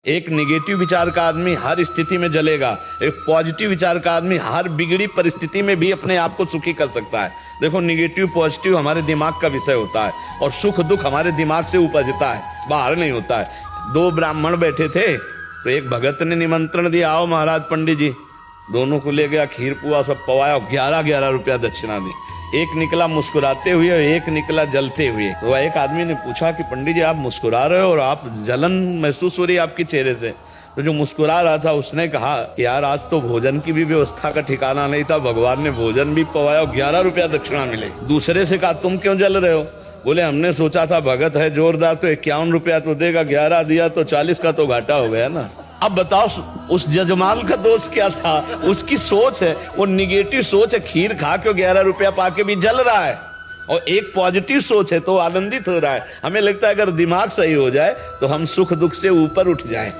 एक निगेटिव विचार का आदमी हर स्थिति में जलेगा, एक पॉजिटिव विचार का आदमी हर बिगड़ी परिस्थिति में भी अपने आप को सुखी कर सकता है। देखो, निगेटिव पॉजिटिव हमारे दिमाग का विषय होता है और सुख दुख हमारे दिमाग से उपजता है, बाहर नहीं होता है। दो ब्राह्मण बैठे थे तो एक भगत ने निमंत्रण दिया, आओ महाराज पंडित जी। दोनों को ले गया, खीर पुआ सब पवाया, 11-11 रुपया दक्षिणा दी। एक निकला मुस्कुराते हुए और एक निकला जलते हुए। तो एक आदमी ने पूछा कि पंडित जी, आप मुस्कुरा रहे हो और आप जलन महसूस हो रही है आपके चेहरे से। तो जो मुस्कुरा रहा था उसने कहा कि यार, आज तो भोजन की भी व्यवस्था का ठिकाना नहीं था, भगवान ने भोजन भी पवाया और 11 रुपया दक्षिणा मिले। दूसरे से कहा, तुम क्यों जल रहे हो? बोले, हमने सोचा था भगत है जोरदार तो 51 रुपया तो देगा, 11 दिया तो 40 का तो घाटा हो गया ना। अब बताओ, उस जजमान का दोष क्या था? उसकी सोच है, वो निगेटिव सोच है, खीर खा के 11 रुपया पाके भी जल रहा है। और एक पॉजिटिव सोच है तो आनंदित हो रहा है। हमें लगता है अगर दिमाग सही हो जाए तो हम सुख दुख से ऊपर उठ जाएं।